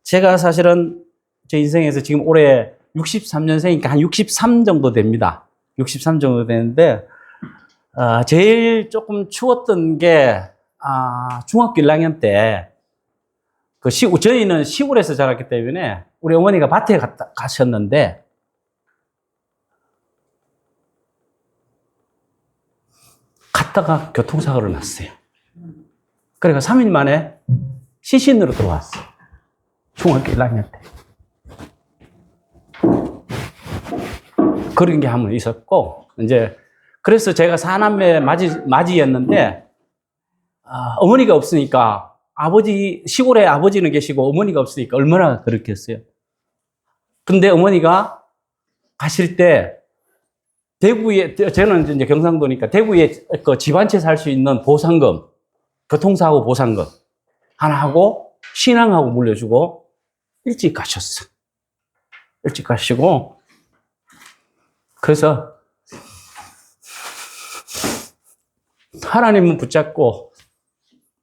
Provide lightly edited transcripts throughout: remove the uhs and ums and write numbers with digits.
제가 사실은 제 인생에서 지금 올해 63년생이니까 한 63 정도 됩니다. 63 정도 되는데, 제일 조금 추웠던 게, 중학교 1학년 때, 저희는 시골에서 자랐기 때문에 우리 어머니가 밭에 가셨는데, 갔다가 교통사고를 났어요. 그러니까 3일 만에 시신으로 들어왔어요. 중학교 1학년 때. 그런 게 한 번 있었고, 그래서 제가 사남매 맞이였는데, 어머니가 없으니까, 시골에 아버지는 계시고 어머니가 없으니까 얼마나 그렇겠어요. 근데 어머니가 가실 때, 대구에, 저는 이제 경상도니까 대구에 그 집 한 채 살 수 있는 보상금, 교통사고 보상금 하나 하고, 신앙하고 물려주고, 일찍 가셨어. 일찍 가시고, 그래서, 하나님은 붙잡고,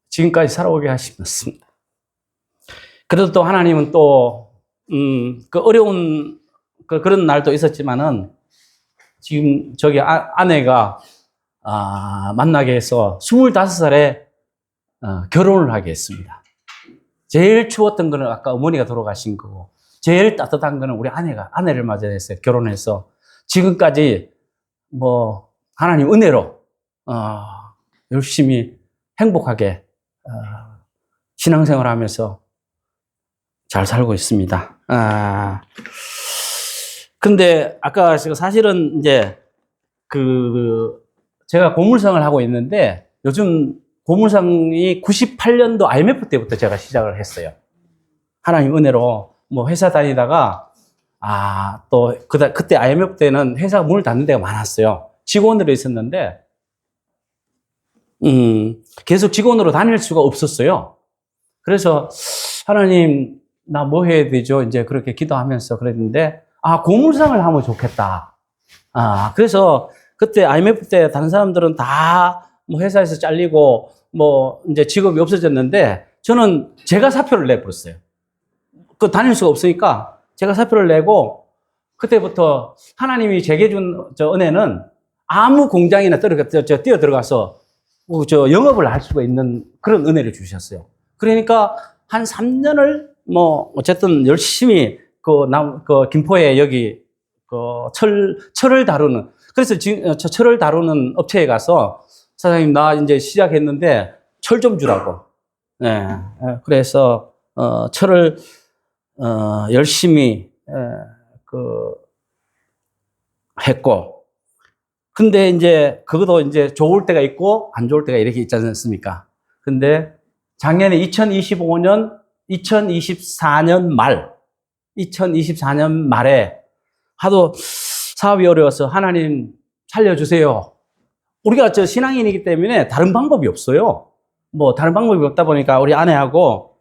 지금까지 살아오게 하셨습니다. 그래도 또 하나님은 또, 어려운, 그런 날도 있었지만은, 지금 저기 아내가, 만나게 해서 25살에 결혼을 하게 했습니다. 제일 추웠던 거는 아까 어머니가 돌아가신 거고, 제일 따뜻한 거는 우리 아내를 맞이했어요. 결혼해서. 지금까지 하나님 은혜로, 열심히 행복하게, 신앙생활 하면서 잘 살고 있습니다. 근데 아까 사실은 제가 고물상을 하고 있는데 요즘 고물상이 98년도 IMF 때부터 제가 시작을 했어요. 하나님 은혜로 회사 다니다가 또 그때 IMF 때는 회사가 문을 닫는 데가 많았어요. 직원으로 있었는데 계속 직원으로 다닐 수가 없었어요. 그래서 하나님 나 뭐 해야 되죠? 이제 그렇게 기도하면서 그랬는데 고물상을 하면 좋겠다. 그래서 그때 IMF 때 다른 사람들은 다 회사에서 잘리고 이제 직업이 없어졌는데 저는 제가 사표를 내버렸어요. 다닐 수가 없으니까 제가 사표를 내고 그때부터 하나님이 제게 준 은혜는 아무 공장이나 뛰어 들어가서 영업을 할 수가 있는 그런 은혜를 주셨어요. 그러니까 한 3년을 어쨌든 열심히 김포에 여기 철을 다루는, 그래서 지금 철을 다루는 업체에 가서 사장님 나 이제 시작했는데 철 좀 주라고. 네. 그래서 철을 열심히 했고, 근데 이제 그것도 이제 좋을 때가 있고 안 좋을 때가 이렇게 있지 않습니까? 근데 작년에 2024년 말에 하도 사업이 어려워서 하나님 살려주세요. 우리가 신앙인이기 때문에 다른 방법이 없어요. 다른 방법이 없다 보니까 우리 아내하고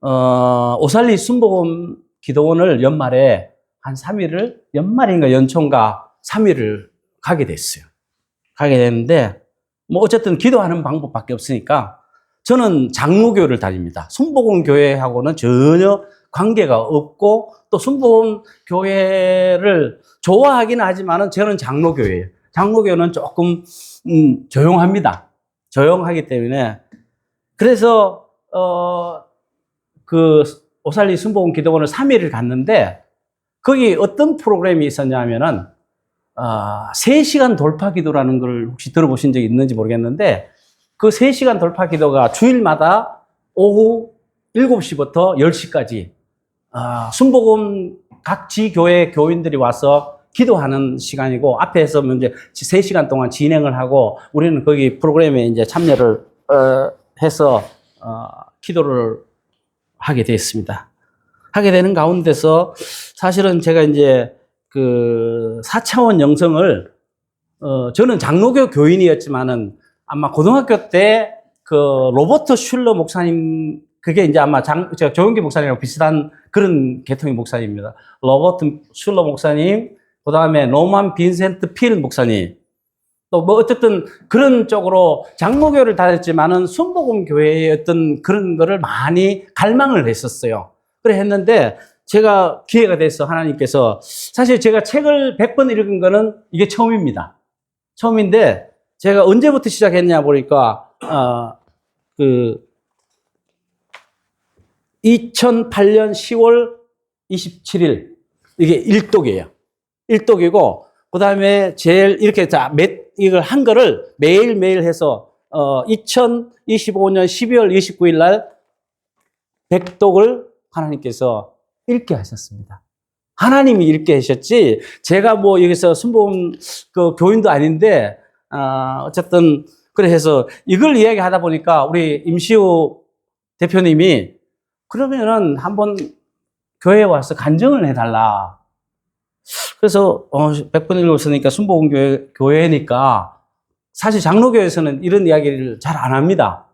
오살리 순복음 기도원을 연말에 한 3일을, 연말인가 연초인가 3일을 가게 됐어요. 가게 됐는데 어쨌든 기도하는 방법밖에 없으니까 저는 장로교를 다닙니다. 순복음 교회하고는 전혀 관계가 없고 또 순복음 교회를 좋아하긴 하지만은 저는 장로교회예요. 장로교는 조금 조용합니다. 조용하기 때문에 그래서 오살리 순복음 기도원을 3일을 갔는데 거기 어떤 프로그램이 있었냐면은 3시간 돌파 기도라는 걸 혹시 들어보신 적이 있는지 모르겠는데 그 3시간 돌파 기도가 주일마다 오후 7시부터 10시까지 순복음 각 지교회 교인들이 와서 기도하는 시간이고 앞에서 이제 3시간 동안 진행을 하고 우리는 거기 프로그램에 이제 참여를 해서 기도를 하게 됐습니다. 하게 되는 가운데서 사실은 제가 이제 4차원 영성을 저는 장로교 교인이었지만은 아마 고등학교 때 로버트 슐러 목사님, 그게 이제 아마 조용기 목사님이랑 비슷한 그런 계통의 목사님입니다. 로버트 슐러 목사님, 그 다음에 노만 빈센트 필 목사님, 또 어쨌든 그런 쪽으로 장로교를 다녔지만은 순복음 교회의 어떤 그런 거를 많이 갈망을 했었어요. 그래 했는데 제가 기회가 돼서 하나님께서 사실 제가 책을 100번 읽은 거는 이게 처음입니다. 처음인데 제가 언제부터 시작했냐 보니까 2008년 10월 27일 이게 일독이에요. 일독이고 그다음에 제일 이렇게 이걸 한 거를 매일매일 해서 2025년 12월 29일 날 백독을 하나님께서 읽게 하셨습니다. 하나님이 읽게 하셨지 제가 뭐 여기서 순복음 그 교인도 아닌데 어쨌든 그래 해서 이걸 이야기하다 보니까 우리 임시우 대표님이 그러면은 한번 교회에 와서 간증을 해달라. 그래서 100번 읽었으니까 순복음 교회니까 사실 장로교에서는 이런 이야기를 잘 안 합니다.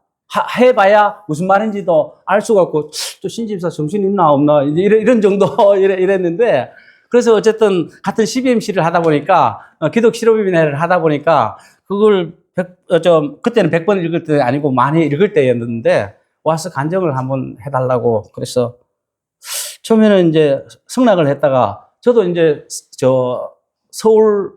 해봐야 무슨 말인지도 알 수가 없고 또 신집사 정신 있나 없나 이런 정도 이랬는데 그래서 어쨌든 같은 CBMC를 하다 보니까 기독 실업위원회를 하다 보니까 그걸 그때는 100번 읽을 때 아니고 많이 읽을 때였는데 와서 간증을 한번 해달라고 그래서 처음에는 이제 승낙을 했다가 저도 이제 서울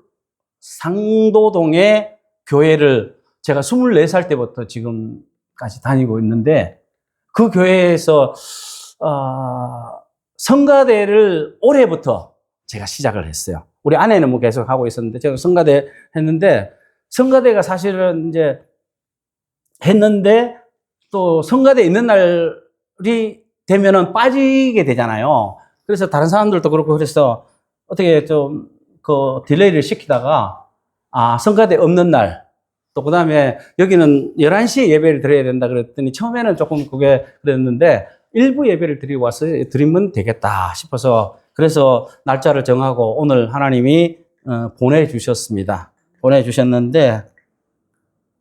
상도동의 교회를 제가 24살 때부터 지금까지 다니고 있는데 그 교회에서 성가대를 올해부터 제가 시작을 했어요. 우리 아내는 뭐 계속 하고 있었는데 제가 성가대 했는데 성가대가 사실은 이제 했는데 또 성가대 있는 날이 되면은 빠지게 되잖아요. 그래서 다른 사람들도 그렇고 그래서 어떻게 좀 그 딜레이를 시키다가 성가대 없는 날 또 그다음에 여기는 11시에 예배를 드려야 된다 그랬더니 처음에는 조금 그게 그랬는데 일부 예배를 드리고 와서 드리면 되겠다 싶어서 그래서 날짜를 정하고 오늘 하나님이 보내주셨습니다. 보내주셨는데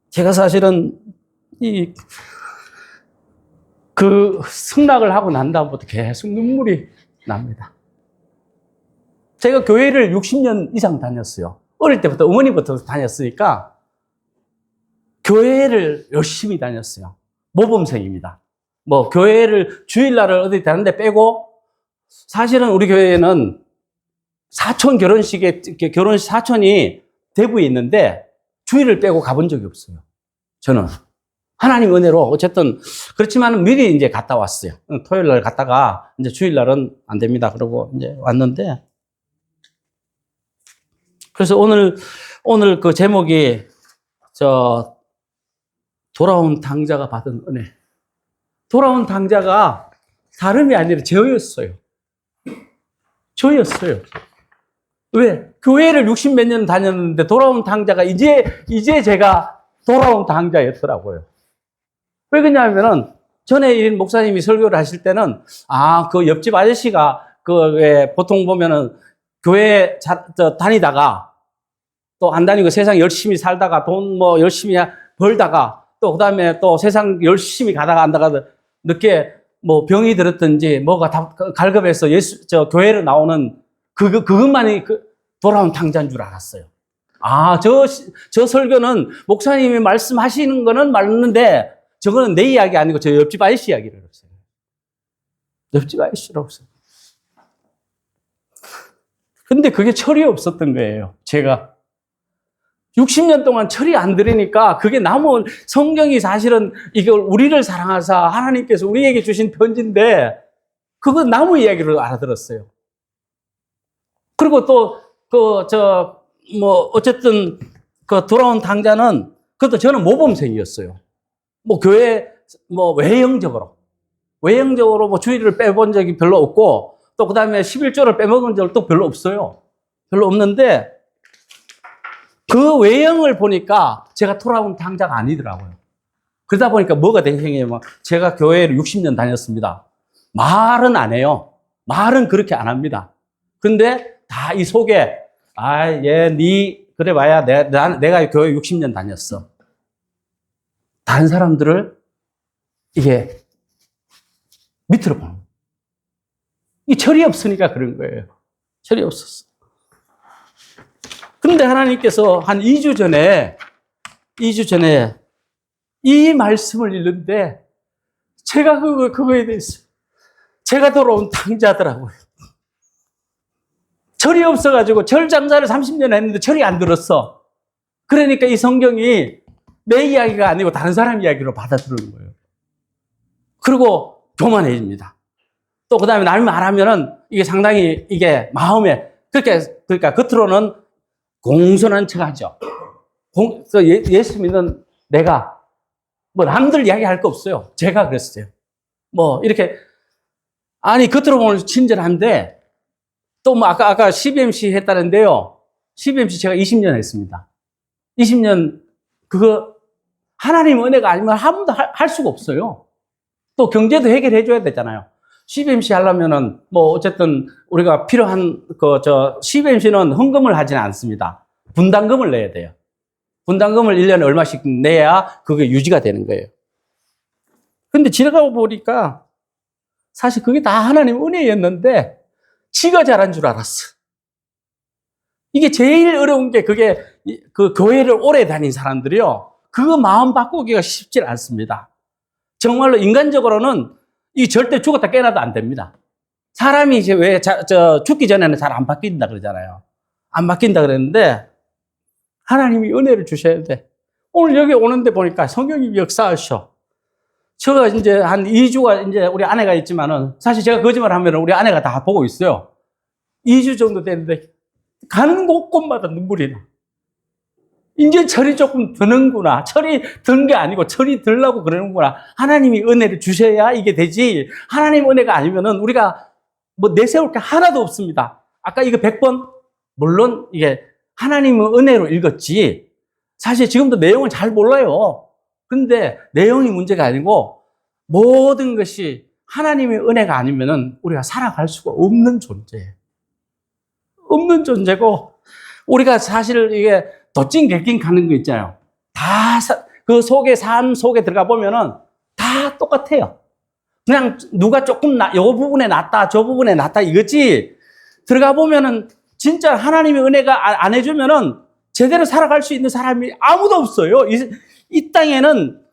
제가 사실은 그 승낙을 하고 난 다음부터 계속 눈물이 납니다. 제가 교회를 60년 이상 다녔어요. 어릴 때부터 어머니부터 다녔으니까 교회를 열심히 다녔어요. 모범생입니다. 뭐 교회를 주일날을 어디 다른데 빼고 사실은 우리 교회에는 사촌 결혼식에 결혼식 사촌이 대구에 있는데 주일을 빼고 가본 적이 없어요. 저는 하나님 은혜로 어쨌든 그렇지만 미리 이제 갔다 왔어요. 토요일 날 갔다가 이제 주일 날은 안 됩니다. 그러고 이제 왔는데 그래서 오늘 그 제목이 돌아온 당자가 받은 은혜. 돌아온 당자가 다름이 아니라 저였어요. 저였어요. 왜? 교회를 60몇 년 다녔는데 돌아온 당자가 이제 제가 돌아온 당자였더라고요. 왜 그러냐면은 전에 목사님이 설교를 하실 때는 그 옆집 아저씨가 왜 보통 보면은 교회 다니다가 또 안 다니고 세상 열심히 살다가 돈 뭐 열심히 벌다가 또 그다음에 또 세상 열심히 가다가 안다가 늦게 뭐 병이 들었든지 뭐가 다 갈급해서 교회로 나오는 그것만이 돌아온 당자인 줄 알았어요. 저 설교는 목사님이 말씀하시는 거는 맞는데 저거는 내 이야기 아니고 저 옆집 아저씨 이야기를 했어요. 옆집 아저씨라고 했어요. 근데 그게 철이 없었던 거예요. 제가 60년 동안 철이 안 들으니까 그게 남은 성경이 사실은 이걸 우리를 사랑하사 하나님께서 우리에게 주신 편지인데 그거 나무 이야기로 알아들었어요. 그리고 또 어쨌든 그 돌아온 당자는 그것도 저는 모범생이었어요. 뭐 교회 외형적으로 뭐 주일을 빼본 적이 별로 없고 또 그다음에 11조를 빼먹은 적도 별로 없어요. 별로 없는데 그 외형을 보니까 제가 돌아온 당자가 아니더라고요. 그러다 보니까 뭐가 생겨요? 제가 교회를 60년 다녔습니다. 말은 안 해요. 말은 그렇게 안 합니다. 근데 다 이 속에 그래 봐야 내가 교회 60년 다녔어. 다른 사람들을 이게 밑으로 보는. 이 철이 없으니까 그런 거예요. 철이 없었어. 그런데 하나님께서 한 2주 전에 이 말씀을 읽는데 제가 그거에 대해서 제가 돌아온 탕자더라고요. 철이 없어가지고 절 장사를 30년 했는데 철이 안 들었어. 그러니까 이 성경이 내 이야기가 아니고 다른 사람 이야기로 받아들이는 거예요. 그리고 교만해집니다. 또 그 다음에 남이 말하면은 이게 상당히 이게 마음에 그러니까 겉으로는 공손한 척하죠. 예수 믿는 내가 뭐 남들 이야기할 거 없어요. 제가 그랬어요. 뭐 이렇게 아니 겉으로 보면 친절한데 또 뭐 아까 CBMC 했다는데요. CBMC 제가 20년 했습니다. 20년 그거 하나님 은혜가 아니면 아무도 할 수가 없어요. 또 경제도 해결해 줘야 되잖아요. CBMC 하려면은 뭐 어쨌든 우리가 필요한 CBMC는 헌금을 하지는 않습니다. 분담금을 내야 돼요. 분담금을 1년에 얼마씩 내야 그게 유지가 되는 거예요. 근데 지나가 보니까 사실 그게 다 하나님 은혜였는데 지가 잘한 줄 알았어. 이게 제일 어려운 게 그게 그 교회를 오래 다닌 사람들이요. 그거 마음 바꾸기가 쉽지 않습니다. 정말로 인간적으로는 이 절대 죽었다 깨어나도 안 됩니다. 사람이 이제 왜 죽기 전에는 잘 안 바뀐다 그러잖아요. 안 바뀐다 그랬는데 하나님이 은혜를 주셔야 돼. 오늘 여기 오는데 보니까 성령이 역사하셔. 제가 이제 한 2주가 이제 우리 아내가 있지만은 사실 제가 거짓말 하면 우리 아내가 다 보고 있어요. 2주 정도 됐는데 가는 곳곳마다 눈물이 나. 이제 철이 조금 드는구나. 철이 든 게 아니고 철이 들려고 그러는구나. 하나님이 은혜를 주셔야 이게 되지. 하나님 은혜가 아니면은 우리가 뭐 내세울 게 하나도 없습니다. 아까 이거 100번 물론 이게 하나님의 은혜로 읽었지. 사실 지금도 내용을 잘 몰라요. 근데 내용이 문제가 아니고 모든 것이 하나님의 은혜가 아니면은 우리가 살아갈 수가 없는 존재예요. 없는 존재고 우리가 사실 이게 도찐 객긴 가는 거 있잖아요. 다 그 속에 삶 속에 들어가 보면은 다 똑같아요. 그냥 누가 조금 요 부분에 낫다, 저 부분에 낫다 이거지. 들어가 보면은 진짜 하나님의 은혜가 안 해주면은 제대로 살아갈 수 있는 사람이 아무도 없어요. 이 땅에는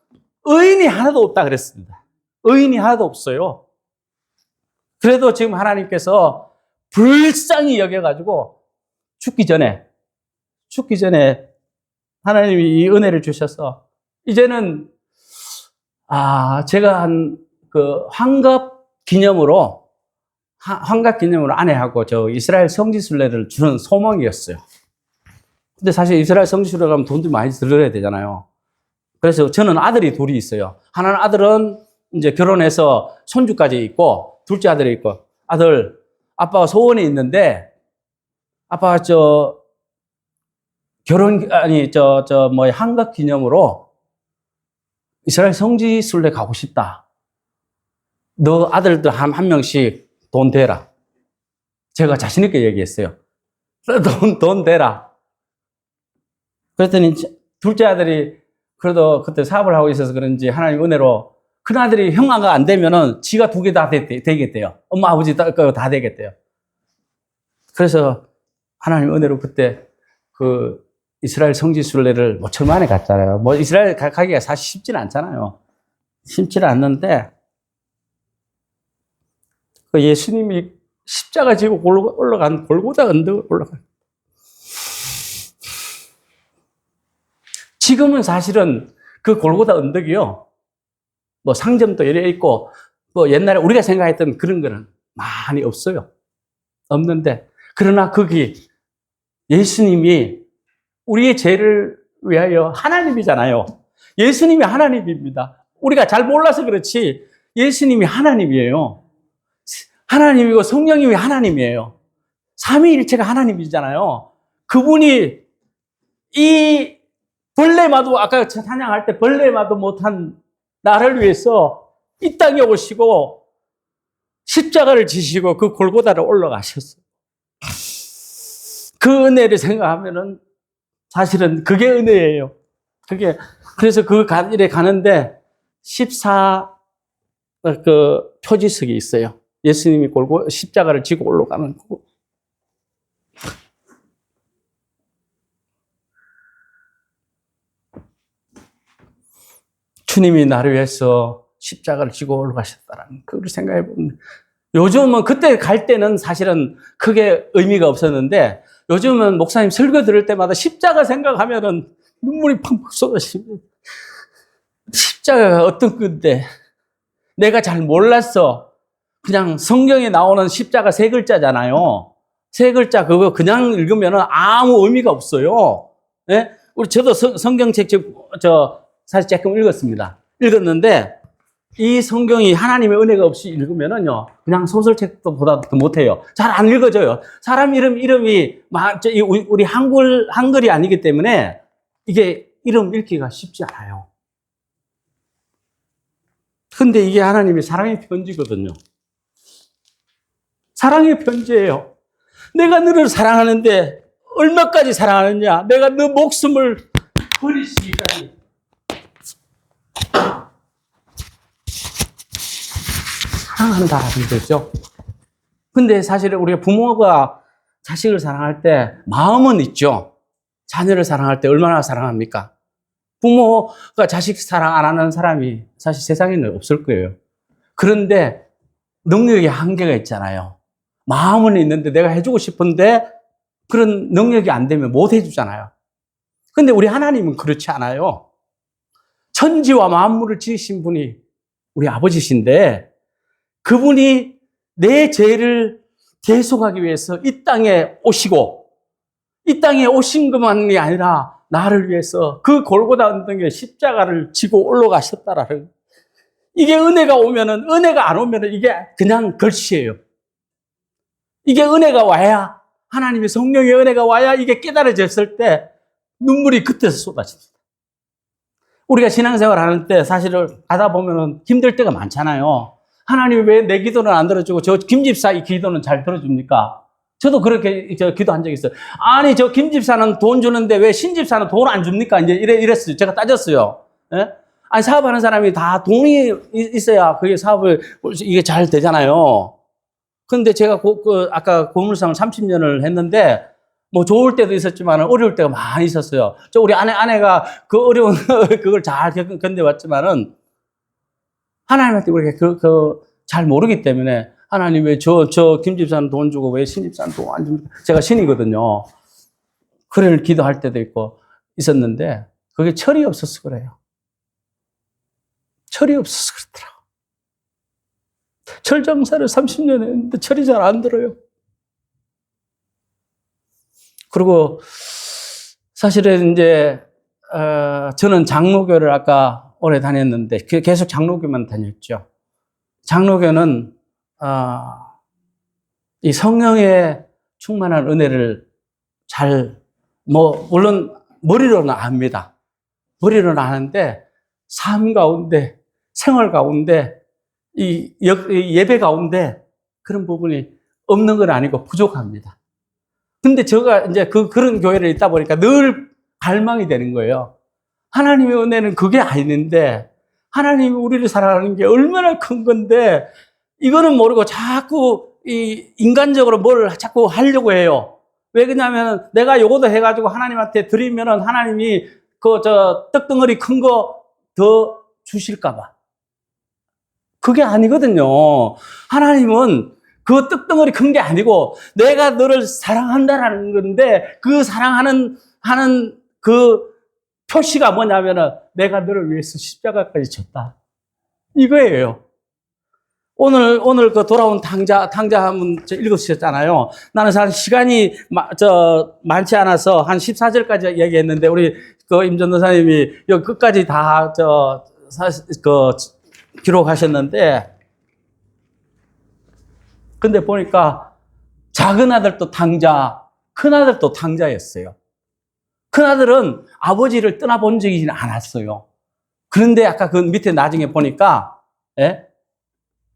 의인이 하나도 없다 그랬습니다. 의인이 하나도 없어요. 그래도 지금 하나님께서 불쌍히 여겨가지고 죽기 전에 하나님이 이 은혜를 주셔서 이제는 제가 한 그 환갑 기념으로 아내하고 저 이스라엘 성지순례를 주는 소망이었어요. 근데 사실 이스라엘 성지순례 가면 돈도 많이 들어야 되잖아요. 그래서 저는 아들이 둘이 있어요. 하나는 아들은 이제 결혼해서 손주까지 있고 둘째 아들이 있고 아빠가 소원이 있는데 아빠가 한갑 기념으로 이스라엘 성지 순례 가고 싶다. 너 아들들 한 명씩 돈 대라. 제가 자신있게 얘기했어요. 돈 대라. 그랬더니 둘째 아들이 그래도 그때 사업을 하고 있어서 그런지 하나님 은혜로 큰 아들이 형아가 안 되면은 지가 2개 다 되겠대요. 엄마 아버지 다 되겠대요. 그래서 하나님 은혜로 그때 그 이스라엘 성지순례를 모처 만에 갔잖아요. 뭐 이스라엘 가기가 사실 쉽지는 않잖아요. 쉽지는 않는데 그 예수님이 십자가 지고 올라간 골고다 언덕을 올라간. 지금은 사실은 그 골고다 언덕이요. 뭐 상점도 이래 있고 뭐 옛날에 우리가 생각했던 그런 거는 많이 없어요. 없는데 그러나 거기 예수님이 우리의 죄를 위하여 하나님이잖아요. 예수님이 하나님입니다. 우리가 잘 몰라서 그렇지 예수님이 하나님이에요. 하나님이고 성령님이 하나님이에요. 삼위일체가 하나님이잖아요. 그분이 이 벌레마도 아까 찬양할 때 벌레마도 못한 나를 위해서 이 땅에 오시고 십자가를 지시고 그 골고다를 올라가셨어요. 그 은혜를 생각하면은 사실은 그게 은혜예요. 그래서 그 일에 가는데 14 표지석이 있어요. 예수님이 십자가를 지고 올라가는 거. 주님이 나를 위해서 십자가를 지고 올라가셨다라는 그걸 생각해 보면 요즘은 그때 갈 때는 사실은 크게 의미가 없었는데 요즘은 목사님 설교 들을 때마다 십자가 생각하면은 눈물이 펑펑 쏟아집니다. 십자가가 어떤 건데 내가 잘 몰랐어. 그냥 성경에 나오는 십자가 세 글자잖아요. 세 글자 그거 그냥 읽으면은 아무 의미가 없어요. 예? 저도 성경책 사실 조금 읽었습니다. 읽었는데 이 성경이 하나님의 은혜가 없이 읽으면은요, 그냥 소설책도 보다 더 못해요. 잘 안 읽어져요. 사람 이름이, 우리 한글이 아니기 때문에 이게 이름 읽기가 쉽지 않아요. 근데 이게 하나님의 사랑의 편지거든요. 사랑의 편지예요. 내가 너를 사랑하는데 얼마까지 사랑하느냐? 내가 너 목숨을 버리시기까지. 사랑한다는 거죠. 근데 사실 우리가 부모가 자식을 사랑할 때 마음은 있죠. 자녀를 사랑할 때 얼마나 사랑합니까? 부모가 자식 사랑 안 하는 사람이 사실 세상에는 없을 거예요. 그런데 능력의 한계가 있잖아요. 마음은 있는데 내가 해주고 싶은데 그런 능력이 안 되면 못 해주잖아요. 근데 우리 하나님은 그렇지 않아요. 천지와 만물을 지으신 분이 우리 아버지신데 그분이 내 죄를 대속하기 위해서 이 땅에 오시고 이 땅에 오신 것만이 아니라 나를 위해서 그 골고다 언덕에 십자가를 지고 올라가셨다라는 이게 은혜가 오면은 은혜가 안 오면은 이게 그냥 글씨예요. 이게 은혜가 와야 하나님의 성령의 은혜가 와야 이게 깨달아졌을 때 눈물이 그때서 쏟아집니다. 우리가 신앙생활 하는 때 사실은 하다 보면은 힘들 때가 많잖아요. 하나님이 왜 내 기도는 안 들어주고 저 김집사 이 기도는 잘 들어줍니까? 저도 그렇게 기도한 적이 있어요. 아니 저 김집사는 돈 주는데 왜 신집사는 돈 안 줍니까? 이제 이랬어요. 제가 따졌어요. 예? 아니 사업하는 사람이 다 돈이 있어야 그게 사업을 이게 잘 되잖아요. 근데 제가 아까 고물상을 30년을 했는데 뭐 좋을 때도 있었지만 어려울 때가 많이 있었어요. 우리 아내가 그 어려운 그걸 잘 견뎌왔지만은 하나님한테 우리가 잘 모르기 때문에 하나님 왜 저 김집사는 돈 주고 왜 신집사는 돈 안 줍니까? 제가 신이거든요. 그를 기도할 때도 있었는데 그게 철이 없어서 그래요. 철이 없어서 그렇더라고. 철장사를 30년 했는데 철이 잘 안 들어요. 그리고 사실은 이제 저는 장로교를 아까 오래 다녔는데 계속 장로교만 다녔죠. 장로교는 이 성령의 충만한 은혜를 물론 머리로는 압니다. 머리로는 아는데 삶 가운데 생활 가운데 이 예배 가운데 그런 부분이 없는 건 아니고 부족합니다. 근데 제가 이제 그런 교회를 있다 보니까 늘 갈망이 되는 거예요. 하나님의 은혜는 그게 아닌데 하나님이 우리를 사랑하는 게 얼마나 큰 건데 이거는 모르고 자꾸 인간적으로 뭘 자꾸 하려고 해요. 왜 그러냐면 내가 요거도 해가지고 하나님한테 드리면은 하나님이 떡덩어리 큰 거 더 주실까봐. 그게 아니거든요. 하나님은 그 떡덩어리 큰 게 아니고 내가 너를 사랑한다라는 건데 그 사랑하는 그 표시가 뭐냐면은 내가 너를 위해서 십자가까지 졌다. 이거예요. 오늘 그 돌아온 당자 한번 읽으셨잖아요. 나는 사실 시간이 많지 않아서 한 14절까지 얘기했는데 우리 임 전도사님이 여기 끝까지 다 기록하셨는데 근데 보니까 작은 아들도 당자, 큰 아들도 당자였어요. 큰 아들은 아버지를 떠나본 적이 않았어요. 그런데 아까 그 밑에 나중에 보니까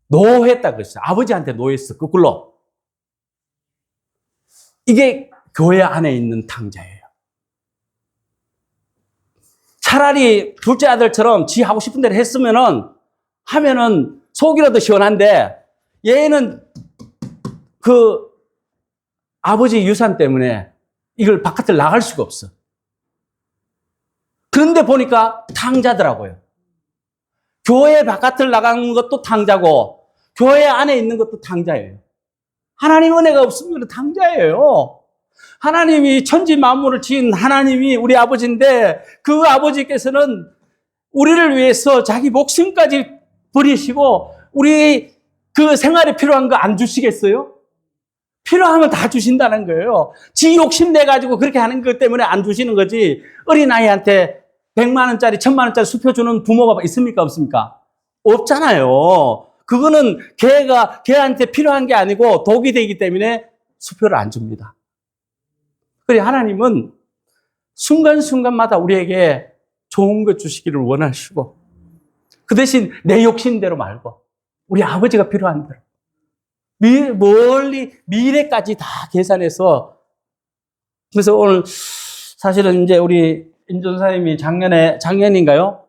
노했다 그랬어요. 아버지한테 노했어. 거꾸로. 이게 교회 안에 있는 당자예요. 차라리 둘째 아들처럼 지 하고 싶은 대로 하면은 속이라도 시원한데 얘는 그 아버지 유산 때문에 이걸 바깥을 나갈 수가 없어. 그런데 보니까 탕자더라고요. 교회 바깥을 나가는 것도 탕자고 교회 안에 있는 것도 탕자예요. 하나님 은혜가 없으면 탕자예요. 하나님이 천지 만물을 지은 하나님이 우리 아버지인데 그 아버지께서는 우리를 위해서 자기 목숨까지 버리시고 우리 그 생활에 필요한 거 안 주시겠어요? 필요하면 다 주신다는 거예요. 지 욕심 내가지고 그렇게 하는 것 때문에 안 주시는 거지. 어린아이한테 100만 원짜리, 1000만 원짜리 수표 주는 부모가 있습니까? 없습니까? 없잖아요. 그거는 걔한테 필요한 게 아니고 독이 되기 때문에 수표를 안 줍니다. 그래, 하나님은 순간순간마다 우리에게 좋은 것 주시기를 원하시고, 그 대신 내 욕심대로 말고, 우리 아버지가 필요한 대로, 멀리 미래까지 다 계산해서, 그래서 오늘 사실은 이제 우리 임 전사님이 작년인가요?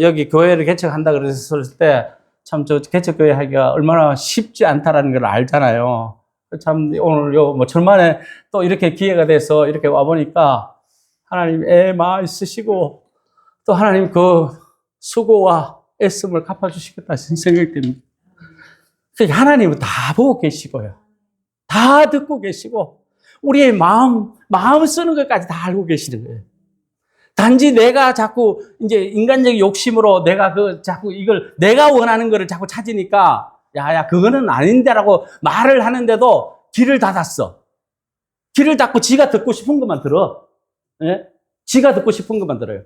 여기 교회를 개척한다 그랬을 때, 참 개척교회 하기가 얼마나 쉽지 않다라는 걸 알잖아요. 참 오늘 뭐 절만에 또 이렇게 기회가 돼서 이렇게 와보니까 하나님 애 많이 쓰시고 또 하나님 그 수고와 애씀을 갚아주시겠다 생각이 듭니다. 하나님은 다 보고 계시고요. 다 듣고 계시고 우리의 마음 쓰는 것까지 다 알고 계시는 거예요. 단지 내가 자꾸 이제 인간적 욕심으로 내가 자꾸 이걸 내가 원하는 거를 자꾸 찾으니까 야, 그거는 아닌데라고 말을 하는데도 귀를 닫았어. 귀를 닫고 지가 듣고 싶은 것만 들어. 예? 지가 듣고 싶은 것만 들어요.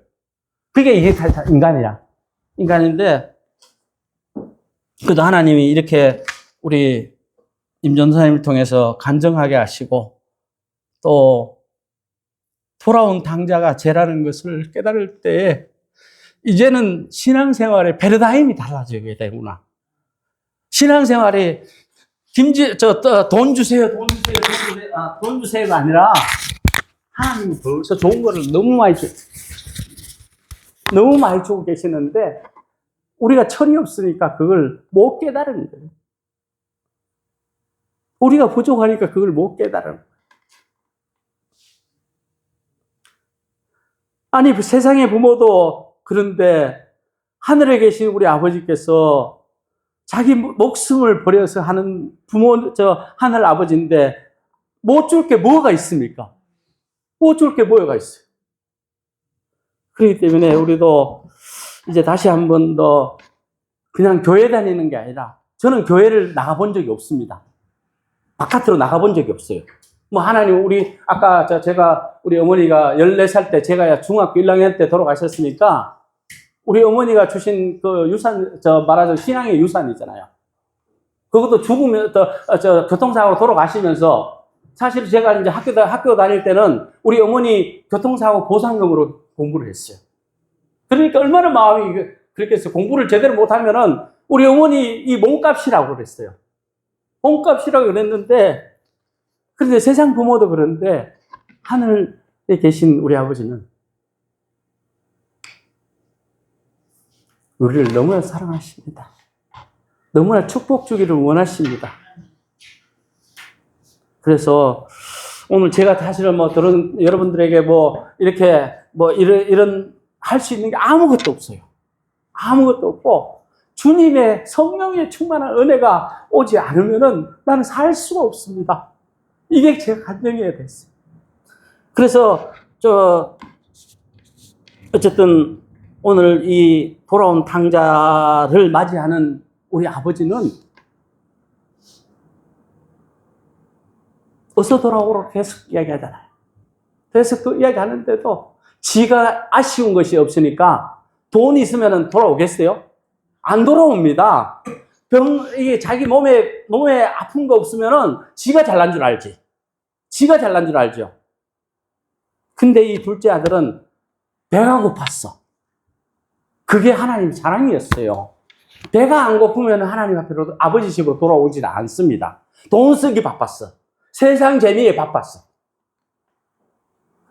그게 이게 인간이야. 인간인데, 그래도 하나님이 이렇게 우리 임 전사님을 통해서 간증하게 하시고, 또 돌아온 당자가 죄라는 것을 깨달을 때, 이제는 신앙생활의 패러다임이 달라지게 되구나. 신앙생활이 돈 주세요. 돈 주세요가 아니라 하나님이 벌써 좋은 거를 너무 많이 주고 계시는데 우리가 철이 없으니까 그걸 못 깨달은 거예요. 우리가 부족하니까 그걸 못 깨달은 거예요. 아니, 세상의 부모도 그런데 하늘에 계신 우리 아버지께서 자기 목숨을 버려서 하는 하늘 아버지인데 못 줄 게 뭐가 있습니까? 못 줄 게 뭐가 있어요? 그렇기 때문에 우리도 이제 다시 한 번 더 그냥 교회 다니는 게 아니라 저는 교회를 나가본 적이 없습니다. 바깥으로 나가본 적이 없어요. 뭐 하나님 아까 제가 우리 어머니가 14살 때 제가 중학교 1학년 때 돌아가셨으니까 우리 어머니가 주신 그 유산, 말하자면 신앙의 유산이잖아요. 그것도 죽으면, 교통사고로 돌아가시면서, 사실 제가 이제 학교 다닐 때는 우리 어머니 교통사고 보상금으로 공부를 했어요. 그러니까 얼마나 마음이 그렇겠어요. 공부를 제대로 못하면은 우리 어머니 이 몸값이라고 그랬어요. 몸값이라고 그랬는데, 그런데 세상 부모도 그런데, 하늘에 계신 우리 아버지는 우리를 너무나 사랑하십니다. 너무나 축복 주기를 원하십니다. 그래서 오늘 제가 사실은 여러분들에게 이런 할 수 있는 게 아무것도 없어요. 아무것도 없고 주님의 성령의 충만한 은혜가 오지 않으면은 나는 살 수가 없습니다. 이게 제 간증이 됐어요. 그래서 어쨌든 오늘 이 돌아온 당자를 맞이하는 우리 아버지는 어서 돌아오라 계속 이야기하잖아요. 계속 그 이야기하는데도 지가 아쉬운 것이 없으니까 돈이 있으면 돌아오겠어요? 안 돌아옵니다. 이게 자기 몸에 아픈 거 없으면은 지가 잘난 줄 알지. 지가 잘난 줄 알죠. 근데 이 둘째 아들은 배가 고팠어. 그게 하나님 사랑이었어요. 배가 안 고프면 하나님 앞으로 아버지 집으로 돌아오지 않습니다. 돈 쓰기 바빴어. 세상 재미에 바빴어.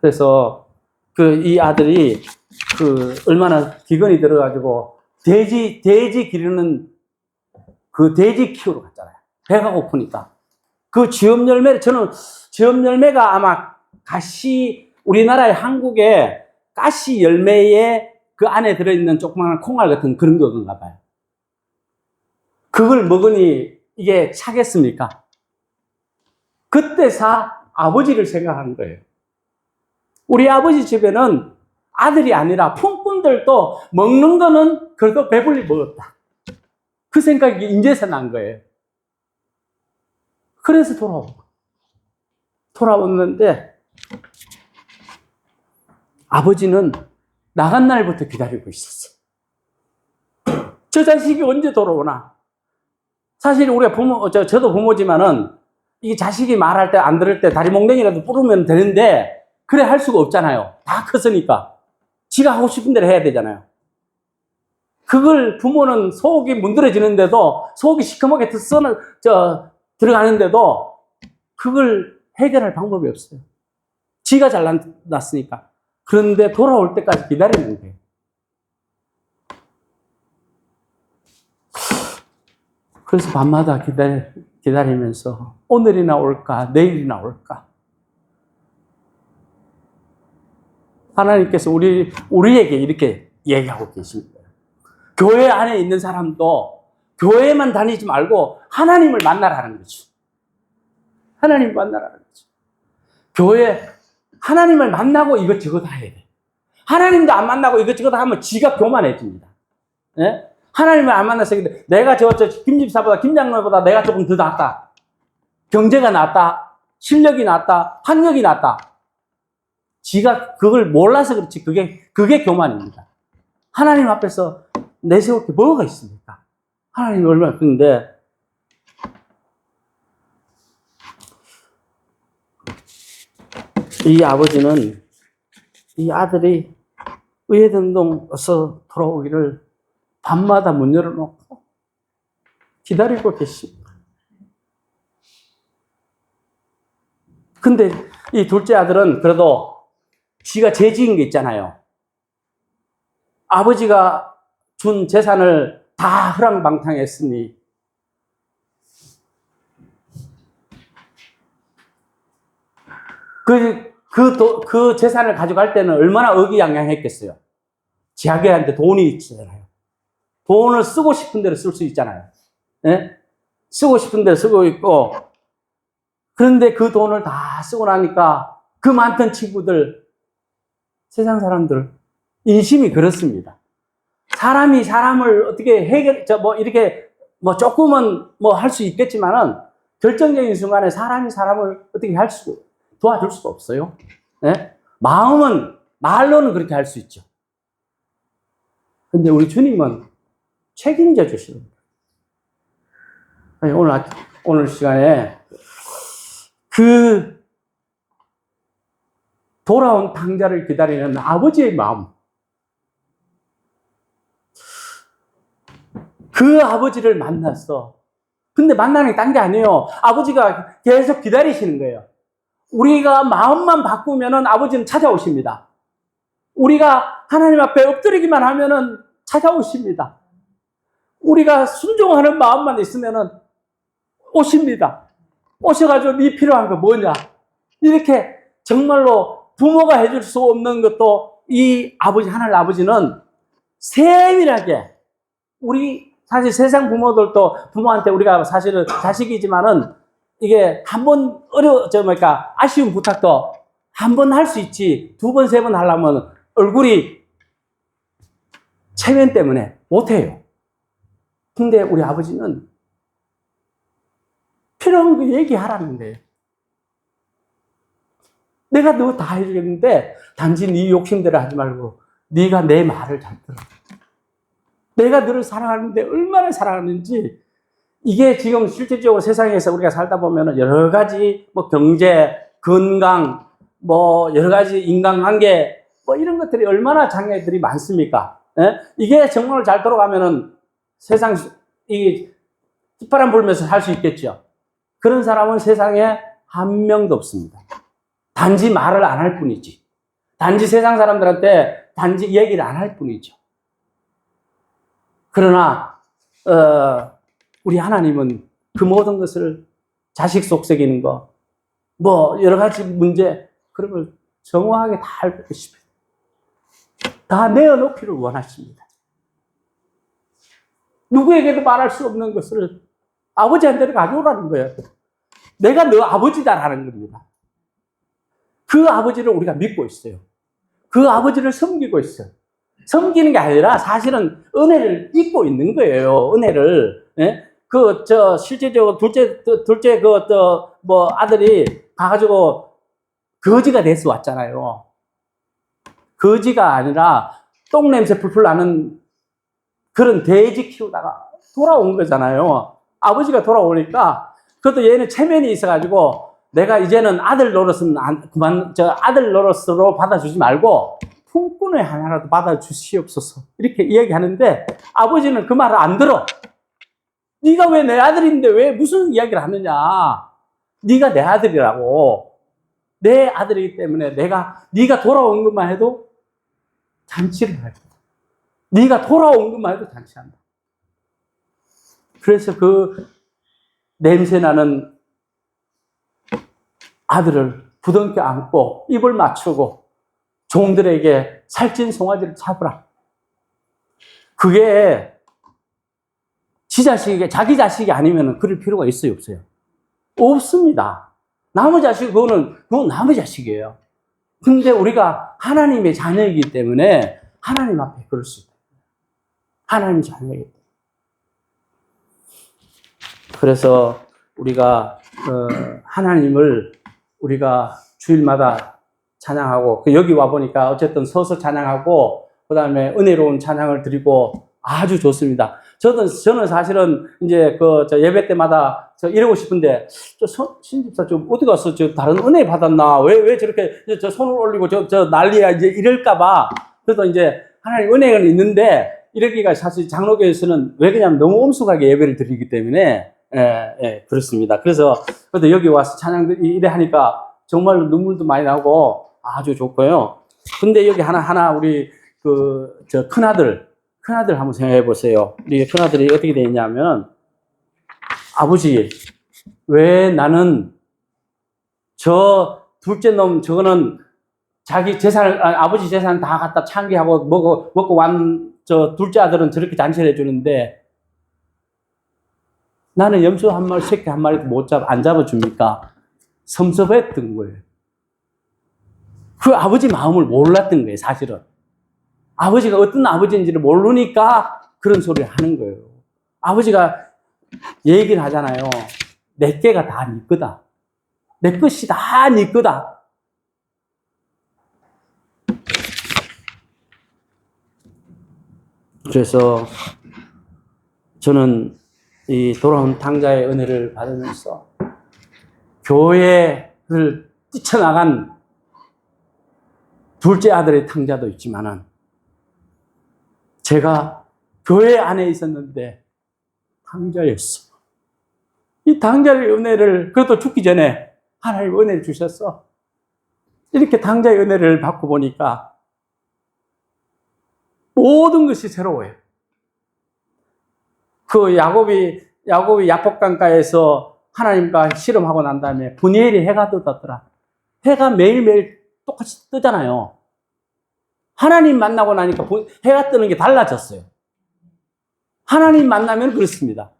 그래서 이 아들이 얼마나 기근이 들어가지고 돼지 기르는 그 돼지 키우러 갔잖아요. 배가 고프니까. 그 쥐엄 열매가 아마 우리나라의 한국의 가시 열매에 그 안에 들어있는 조그마한 콩알 같은 그런 건가 봐요. 그걸 먹으니 이게 차겠습니까? 그때사 아버지를 생각한 거예요. 우리 아버지 집에는 아들이 아니라 품꾼들도 먹는 거는 그래도 배불리 먹었다. 그 생각이 인제서 난 거예요. 그래서 돌아왔는데 아버지는 나간 날부터 기다리고 있었어요. 저 자식이 언제 돌아오나? 사실 우리가 저도 부모지만은 이 자식이 말할 때 안 들을 때 다리몽댕이라도 뿌르면 되는데 그래 할 수가 없잖아요. 다 컸으니까. 지가 하고 싶은 대로 해야 되잖아요. 그걸 부모는 속이 문드러지는데도 속이 시커멓게 들어가는데도 그걸 해결할 방법이 없어요. 지가 잘났으니까. 그런데 돌아올 때까지 기다리는 거예요. 그래서 밤마다 기다리면서 오늘이나 올까 내일이나 올까. 하나님께서 우리에게 이렇게 얘기하고 계십니다. 교회 안에 있는 사람도 교회만 다니지 말고 하나님을 만나라는 거죠. 하나님을 만나라는 거죠. 교회 하나님을 만나고 이것저것 해야 돼. 하나님도 안 만나고 이것저것 하면 지가 교만해집니다. 네? 하나님을 안 만나서 내가 저 김집사보다 김장로보다 내가 조금 더 낫다. 경제가 낫다. 실력이 낫다. 학력이 낫다. 지가 그걸 몰라서 그렇지 그게 교만입니다. 하나님 앞에서 내세울 게 뭐가 있습니까? 하나님이 얼마나 큰데 이 아버지는 이 아들이 의회전동에서 돌아오기를 밤마다 문 열어놓고 기다리고 계십니다. 근데 이 둘째 아들은 그래도 지가 죄 지은 게 있잖아요. 아버지가 준 재산을 다 허랑방탕했으니 그 재산을 가져갈 때는 얼마나 의기양양했겠어요. 자기한테 돈이 있잖아요. 돈을 쓰고 싶은 대로 쓸 수 있잖아요. 네? 쓰고 싶은 대로 쓰고 있고, 그런데 그 돈을 다 쓰고 나니까 그 많던 친구들, 세상 사람들, 인심이 그렇습니다. 사람이 사람을 어떻게 이렇게 조금은 할 수 있겠지만은 결정적인 순간에 사람이 사람을 어떻게 도와줄 수가 없어요. 네? 말로는 그렇게 할 수 있죠. 근데 우리 주님은 책임져 주시는 거예요. 오늘 시간에 그 돌아온 탕자를 기다리는 아버지의 마음, 그 아버지를 만났어. 근데 만나는 게 딴 게 아니에요. 아버지가 계속 기다리시는 거예요. 우리가 마음만 바꾸면은 아버지는 찾아오십니다. 우리가 하나님 앞에 엎드리기만 하면은 찾아오십니다. 우리가 순종하는 마음만 있으면은 오십니다. 오셔가지고 네 필요한 거 뭐냐? 이렇게 정말로 부모가 해줄 수 없는 것도 이 하나님 아버지는 세밀하게 사실 세상 부모들도 부모한테 우리가 사실은 자식이지만은 이게 한번 아쉬운 부탁도 한 번 할 수 있지, 두 번, 세 번 하려면 얼굴이 체면 때문에 못해요. 근데 우리 아버지는 필요한 거 얘기하라는 거예요. 내가 너 다 해주겠는데 단지 네 욕심대로 하지 말고 네가 내 말을 잘 들어. 내가 너를 사랑하는데 얼마나 사랑하는지, 이게 지금 실질적으로 세상에서 우리가 살다 보면 여러 가지 경제, 건강, 여러 가지 인간관계 이런 것들이 얼마나 장애들이 많습니까? 예? 이게 정말 잘 돌아가면은 세상 휘파람 불면서 살 수 있겠죠. 그런 사람은 세상에 한 명도 없습니다. 단지 말을 안 할 뿐이지. 단지 세상 사람들한테 단지 얘기를 안 할 뿐이죠. 그러나 우리 하나님은 그 모든 것을 자식 속삭이는 거, 여러 가지 문제, 그런 걸 정확하게 다 알고 계십니다. 다 내어놓기를 원하십니다. 누구에게도 말할 수 없는 것을 아버지한테 가져오라는 거예요. 내가 너 아버지다라는 겁니다. 그 아버지를 우리가 믿고 있어요. 그 아버지를 섬기고 있어요. 섬기는 게 아니라 사실은 은혜를 입고 있는 거예요. 은혜를. 예? 실제적으로 아들이 가가지고 거지가 돼서 왔잖아요. 거지가 아니라 똥냄새 풀풀 나는 그런 돼지 키우다가 돌아온 거잖아요. 아버지가 돌아오니까 그것도 얘는 체면이 있어가지고 내가 이제는 아들 노릇은 아들 노릇으로 받아주지 말고 품꾼의 하나라도 받아주시옵소서 이렇게 이야기하는데 아버지는 그 말을 안 들어. 네가 왜 내 아들인데 왜 무슨 이야기를 하느냐. 네가 내 아들이라고. 내 아들이기 때문에 네가 돌아온 것만 해도 잔치를 할 거야. 네가 돌아온 것만 해도 잔치한다. 그래서 그 냄새나는 아들을 부둥켜 안고 입을 맞추고 종들에게 살찐 송아지를 잡으라. 그게 자기 자식이 아니면 그럴 필요가 있어요, 없어요? 없습니다. 남의 자식, 그건 남의 자식이에요. 근데 우리가 하나님의 자녀이기 때문에 하나님 앞에 그럴 수 있다. 하나님 자녀이기 때문에. 그래서 우리가 하나님을 우리가 주일마다 찬양하고 여기 와 보니까 어쨌든 서서 찬양하고 그다음에 은혜로운 찬양을 드리고 아주 좋습니다. 저는 사실은 이제 예배 때마다 이러고 싶은데 신집사 좀 어디 가서 다른 은혜 받았나 왜 저렇게 손을 올리고 난리야 이제 이럴까봐 그래서 이제 하나님 은혜가 있는데 이러기가 사실 장로교에서는 왜 그냥 너무 엄숙하게 예배를 드리기 때문에 그렇습니다. 그래도 여기 와서 찬양 이래 하니까 정말 눈물도 많이 나고 아주 좋고요. 근데 여기 하나 우리 큰아들 한번 생각해 보세요. 우리 큰아들이 어떻게 되어 있냐면 아버지 왜 나는 저 둘째 놈 저거는 자기 재산을 아버지 재산 다 갖다 창기하고 먹고 완 저 둘째 아들은 저렇게 잔치를 해주는데 나는 염소 한 마리, 새끼 한 마리도 안 잡아줍니까? 섭섭했던 거예요. 그 아버지 마음을 몰랐던 거예요, 사실은. 아버지가 어떤 아버지인지를 모르니까 그런 소리를 하는 거예요. 아버지가 얘기를 하잖아요. 내 개가 다 네 거다. 내 것이 다 네 거다. 그래서 저는 이 돌아온 탕자의 은혜를 받으면서 교회를 뛰쳐나간 둘째 아들의 탕자도 있지만은 제가 교회 안에 있었는데 탕자였어. 이 탕자의 은혜를 그래도 죽기 전에 하나님 은혜를 주셨어. 이렇게 탕자의 은혜를 받고 보니까 모든 것이 새로워요. 야곱이 야복강가에서 하나님과 씨름하고 난 다음에 분이엘이 해가 떴더라. 해가 매일매일 똑같이 뜨잖아요. 하나님 만나고 나니까 해가 뜨는 게 달라졌어요. 하나님 만나면 그렇습니다.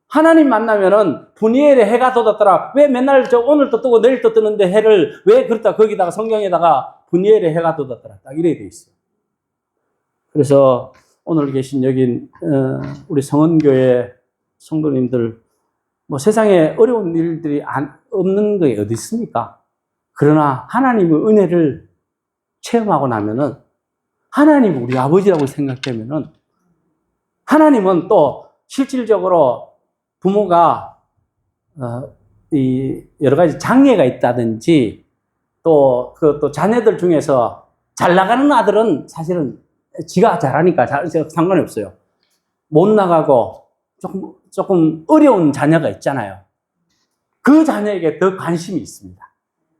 하나님 만나면은 분이엘의 해가 돋았더라. 왜 맨날 오늘도 뜨고 내일도 뜨는데 해를 왜 그렇다 거기다가 성경에다가 분이엘의 해가 돋았더라. 딱 이래 돼 있어요. 그래서 오늘 계신 여기 우리 성원교회 성도님들 세상에 어려운 일들이 없는 게 어디 있습니까? 그러나 하나님의 은혜를 체험하고 나면은 하나님 우리 아버지라고 생각되면은 하나님은 또 실질적으로 부모가 이 여러 가지 장애가 있다든지 또 자녀들 중에서 잘 나가는 아들은 사실은 지가 잘하니까 상관이 없어요. 못 나가고 조금 어려운 자녀가 있잖아요. 그 자녀에게 더 관심이 있습니다.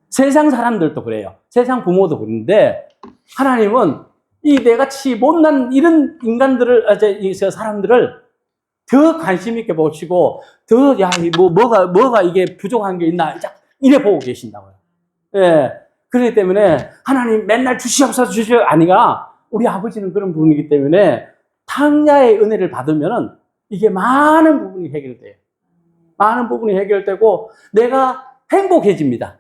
세상 사람들도 그래요. 세상 부모도 그런데 하나님은 이 내같이 못난 이런 인간들을 사람들을 더 관심 있게 보시고 더 뭐가 이게 부족한 게 있나 이래 보고 계신다고요. 예. 그렇기 때문에 하나님 맨날 주시옵소서 아니가 우리 아버지는 그런 분이기 때문에 탕자의 은혜를 받으면은 이게 많은 부분이 해결돼요. 많은 부분이 해결되고 내가 행복해집니다.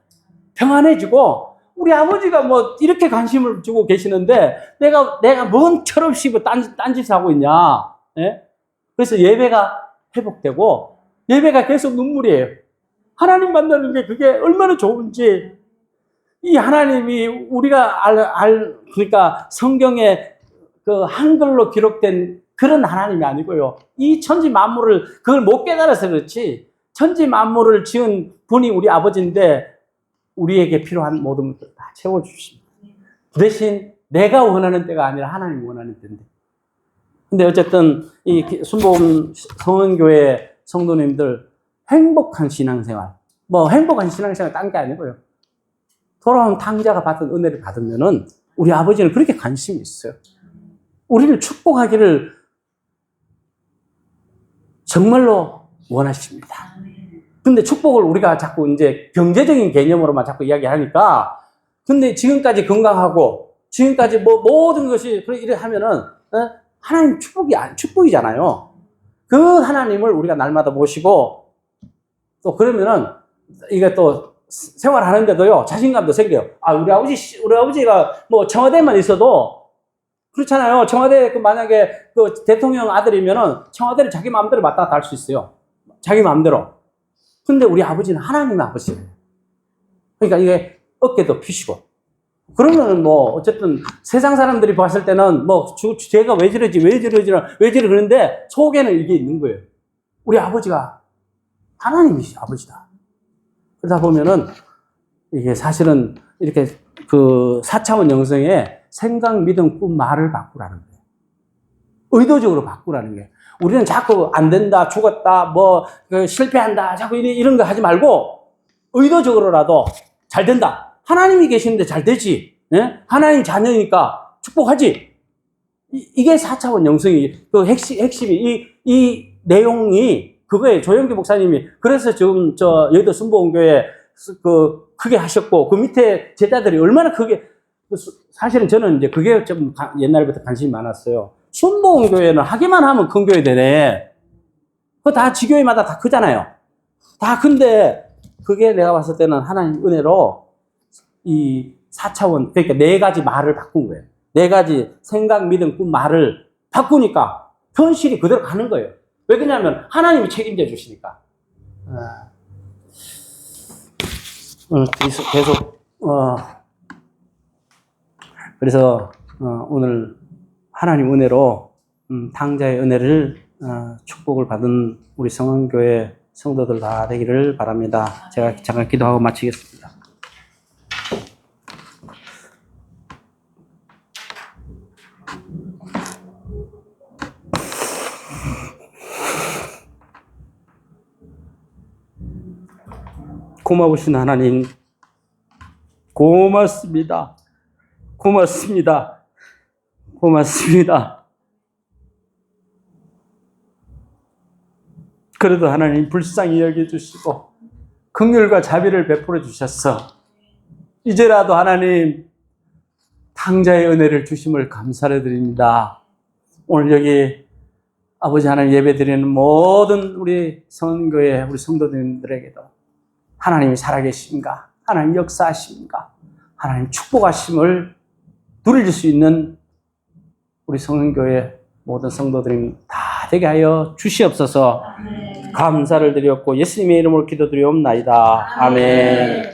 평안해지고 우리 아버지가 뭐 이렇게 관심을 주고 계시는데 내가 뭔 철없이 뭐 딴짓을 하고 있냐. 예? 그래서 예배가 회복되고 예배가 계속 눈물이에요. 하나님 만나는 게 그게 얼마나 좋은지. 이 하나님이 우리가 그러니까 성경에 그 한글로 기록된 그런 하나님이 아니고요. 이 천지 만물을 그걸 못 깨달아서 그렇지. 천지 만물을 지은 분이 우리 아버지인데 우리에게 필요한 모든 것들을 다 채워주십니다. 그 대신 내가 원하는 때가 아니라 하나님이 원하는 때인데. 근데 어쨌든 이 순복음 성은교회 성도님들 행복한 신앙생활, 뭐 행복한 신앙생활 딴 게 아니고요. 돌아온 탕자가 받은 은혜를 받으면은 우리 아버지는 그렇게 관심이 있어요. 우리를 축복하기를 정말로 원하십니다. 근데 축복을 우리가 자꾸 이제 경제적인 개념으로만 자꾸 이야기하니까, 근데 지금까지 건강하고, 지금까지 뭐 모든 것이 이래 하면은, 하나님 축복이잖아요. 그 하나님을 우리가 날마다 모시고, 또 그러면은, 이게 또 생활하는데도요, 자신감도 생겨요. 아, 우리 아버지가 뭐 청와대만 있어도, 그렇잖아요. 청와대 만약에 그 대통령 아들이면은 청와대를 자기 마음대로 왔다 갔다 할 수 있어요. 자기 마음대로. 근데 우리 아버지는 하나님의 아버지예요. 그러니까 이게 어깨도 펴시고. 그러면은 뭐, 어쨌든 세상 사람들이 봤을 때는 뭐, 쟤가 왜 저러지, 그러는데 속에는 이게 있는 거예요. 우리 아버지가 하나님이 아버지다. 그러다 보면은 이게 사실은 이렇게 그 4차원 영성에 생각, 믿음, 꿈, 말을 바꾸라는 거예요. 의도적으로 바꾸라는 게. 우리는 자꾸 안 된다, 죽었다, 뭐, 실패한다, 자꾸 이런 거 하지 말고, 의도적으로라도 잘 된다. 하나님이 계시는데 잘 되지. 예? 하나님 자녀니까 축복하지. 이게 4차원 영성이, 그 핵심이, 이 내용이 그거예요. 조영기 목사님이. 그래서 지금 여의도 순복음교회 크게 하셨고, 그 밑에 제자들이 얼마나 크게, 사실은 저는 이제 그게 좀 옛날부터 관심이 많았어요. 순복음교회는 하기만 하면 큰 교회 되네. 그거 다 지교회마다 다 크잖아요. 다 큰데, 그게 내가 봤을 때는 하나님 은혜로 이 4차원, 그러니까 4가지 말을 바꾼 거예요. 4가지 생각, 믿음, 꿈, 말을 바꾸니까 현실이 그대로 가는 거예요. 왜 그러냐면 하나님이 책임져 주시니까. 계속, 그래서 오늘 하나님 은혜로 탕자의 은혜를 축복을 받은 우리 성은교회 성도들 다 되기를 바랍니다. 제가 잠깐 기도하고 마치겠습니다. 고마우신 하나님, 고맙습니다. 고맙습니다. 고맙습니다. 그래도 하나님 불쌍히 여겨주시고 긍휼과 자비를 베풀어 주셨어. 이제라도 하나님 탕자의 은혜를 주심을 감사를 드립니다. 오늘 여기 아버지 하나님 예배드리는 모든 우리 성교회 우리 성도님들에게도 하나님이 살아계신가, 하나님 역사하십니까, 하나님 축복하심을 누릴 수 있는 우리 성은교회 모든 성도들이 다 되게 하여 주시옵소서. 감사를 드렸고 예수님의 이름으로 기도드리옵나이다. 아멘.